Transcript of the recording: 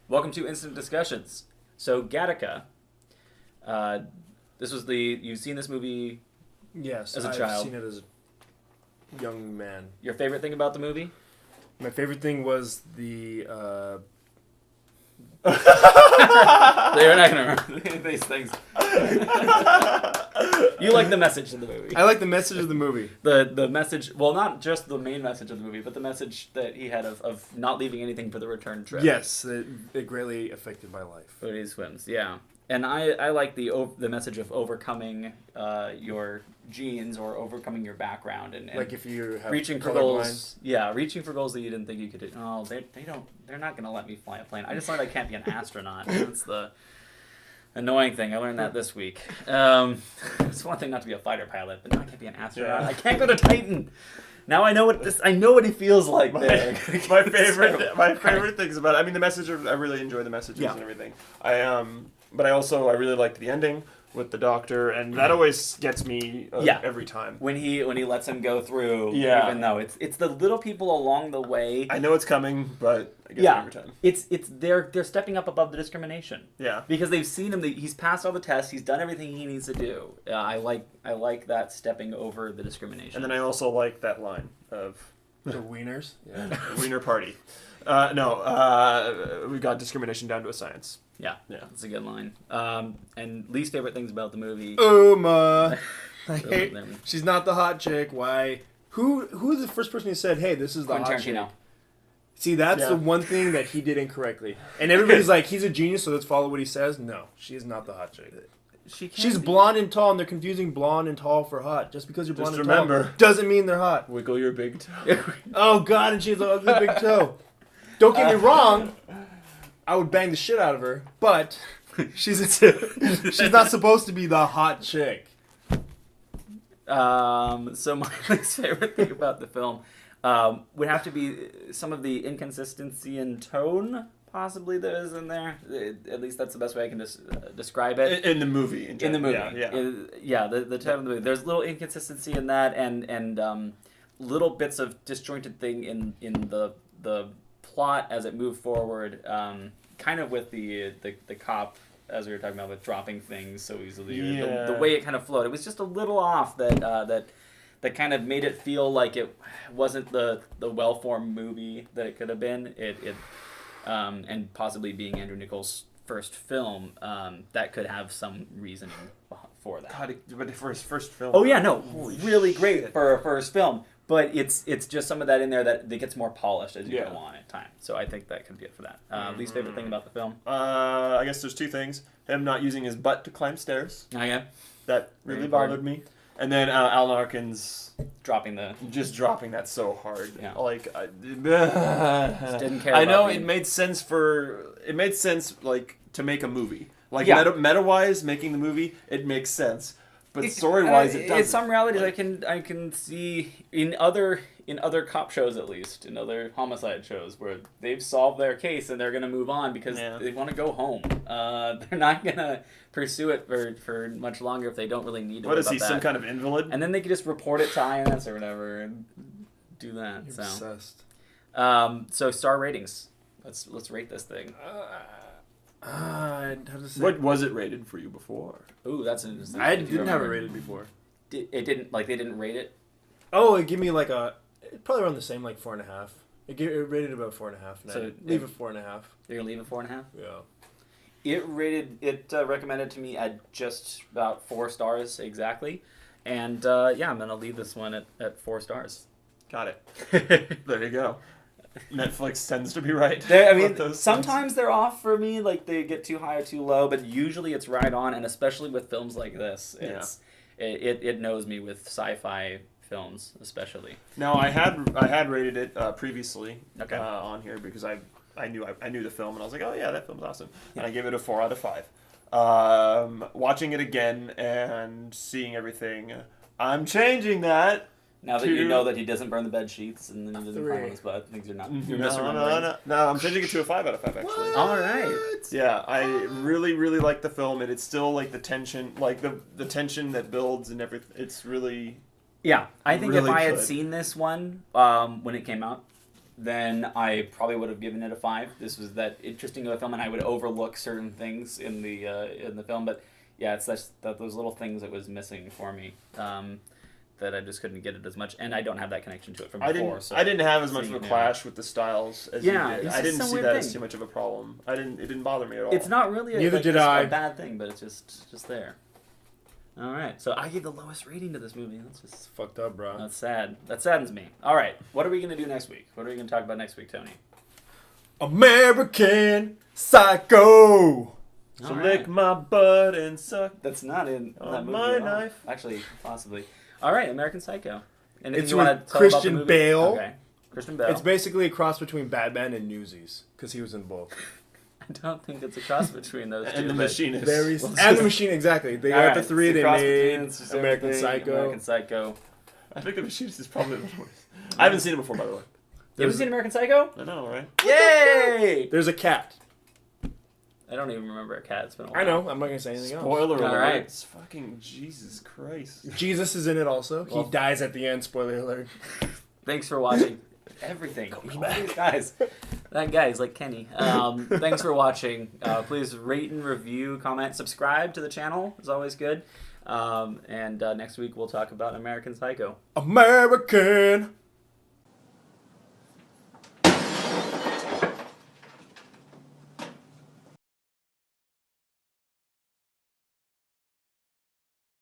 Welcome to Instant Discussions. So, Gattaca. This was you've seen this movie Yes, as a I've child. seen it as a young man. Your favorite thing about the movie? My favorite thing was the... They're not going to remember these things. You like the message of the movie. I like the message of the movie. The message, well, not just the main message of the movie, but the message that he had of not leaving anything for the return trip. Yes, it greatly affected my life. But he swims, yeah. And I like the message of overcoming your genes or overcoming your background and Like if you have reaching for colorblind. goals. Yeah, reaching for goals that you didn't think you could do. Oh, they're not gonna let me fly a plane. I just learned I can't be an astronaut. That's the annoying thing. I learned that this week. It's one thing not to be a fighter pilot, but now I can't be an astronaut. Yeah. I can't go to Titan. Now I know what he feels like there. My favorite things about it. I mean, the message. I really enjoy the messages and everything. But I really liked the ending with the doctor, and that always gets me every time. When he lets him go through, Yeah. even though it's the little people along the way. I know it's coming, but I get it every time. It's they're stepping up above the discrimination. Yeah. Because they've seen him. He's passed all the tests. He's done everything he needs to do. I like that stepping over the discrimination. And then I also like that line of The wieners? yeah, Wiener Party. We got discrimination down to a science. Yeah, Yeah. that's a good line. And least favorite things about the movie. Uma. I hate... them. She's not the hot chick. Why? Who's the first person who said, hey, this is the Quentin hot chick? Tarantino. See, that's Yeah. the one thing that he did incorrectly. And everybody's like, he's a genius, so let's follow what he says. No, she is not the hot chick. She can't She's be- blonde and tall, and they're confusing blonde and tall for hot. Just because you're blonde Just and tall remember. doesn't mean they're hot. Wiggle your big toe. Oh, God, and she has an ugly big toe. Don't get me wrong. I would bang the shit out of her, but she's not supposed to be the hot chick. So my least favorite thing about the film would have to be some of the inconsistency in tone, possibly, that is in there. At least that's the best way I can describe it. In the movie. In the movie. Yeah. The tone of the movie. There's little inconsistency in that and little bits of disjointed thing in the plot as it moved forward, kind of with the cop, as we were talking about, with dropping things so easily. Yeah. The way it kind of flowed. It was just a little off that kind of made it feel like it wasn't the well-formed movie that it could have been. And possibly being Andrew Nichols' first film, that could have some reasoning for that. God, but for his first film. Oh yeah, no, Holy really great shit. for a first film. But it's just some of that in there that gets more polished as you Yeah. go on in time. So I think that could be it for that. Least favorite thing about the film? I guess there's two things. Him not using his butt to climb stairs. Oh yeah, That Very really bothered me. And then Alan Arkin's dropping the. just dropping that so hard. Yeah. Like, I didn't care I about know being- it made sense like to make a movie. Like Yeah. meta wise, making the movie, it makes sense. But story wise, it doesn't. In some realities, Like, I can see in other cop shows, at least in other homicide shows, where they've solved their case and they're gonna move on because Yeah. they want to go home. They're not gonna pursue it for much longer if they don't really need to. What worry is he? about Some that. kind of invalid? And then they could just report it to INS or whatever and do that. You're So, obsessed. star ratings. Let's rate this thing. How to say? What was it rated for you before? Ooh, that's interesting. I If you didn't have it remember. rated before. It didn't they didn't rate it. Oh, it gave me like probably around the same, like 4.5. It rated about 4.5. And So I'd leave it 4.5. You're gonna leave it 4.5. Yeah. It recommended to me at just about 4 stars exactly, and I'm gonna leave this one at 4 stars. Got it. There you go. Netflix tends to be right. I about mean, those sometimes they're off for me, like they get too high or too low, but usually it's right on, and especially with films like this, it knows me with sci-fi films, especially. No, I had rated it previously Okay. on here because I knew the film and I was like, oh yeah, that film's awesome, and I gave it a 4 out of 5. Watching it again and seeing everything, I'm changing that. Now that you know that he doesn't burn the bed sheets and then he doesn't climb on his butt, things you're misremembering. No, I'm changing it to a 5 out of 5 actually. All right. Yeah, I really like the film, and it's still like the tension, like the tension that builds and everything. It's really Yeah, I think Really if I had good. seen this one when it came out, then I probably would have given it a 5. This was that interesting of a film, and I would overlook certain things in the film. But yeah, it's those little things that was missing for me. That I just couldn't get it as much, and I don't have that connection to it from before. I didn't have as much of a clash with the styles as you did. I didn't see that as too much of a problem. It didn't bother me at all. It's not really a bad thing, but it's just there. All right, so I gave the lowest rating to this movie. That's just fucked up, bro. That's sad. That saddens me. All right, what are we gonna do next week? What are we gonna talk about next week, Tony? American Psycho. So lick my butt and suck. That's not in that movie my at all. knife. Actually, possibly. All right, American Psycho. Anything It's you want to with tell Christian about the movie? Bale. Okay, Christian Bale. It's basically a cross between Batman and Newsies, because he was in both. I don't think it's a cross between those two. And the Machinist. And the Machine, exactly. They got the three. They made American Psycho. American Psycho. I think the Machinist is probably the worst. I haven't seen it before, by the way. You ever seen American Psycho? I know, right? Yay! There's a cat. I don't even remember a cat. It's been a while. I know. I'm not gonna say anything else. Spoiler alert. All right. It's fucking Jesus Christ. Jesus is in it also. He dies at the end. Spoiler alert. Thanks for watching. Everything. All these guys. That guy is like Kenny. Thanks for watching. Please rate and review, comment, subscribe to the channel. It's always good. And next week we'll talk about American Psycho. American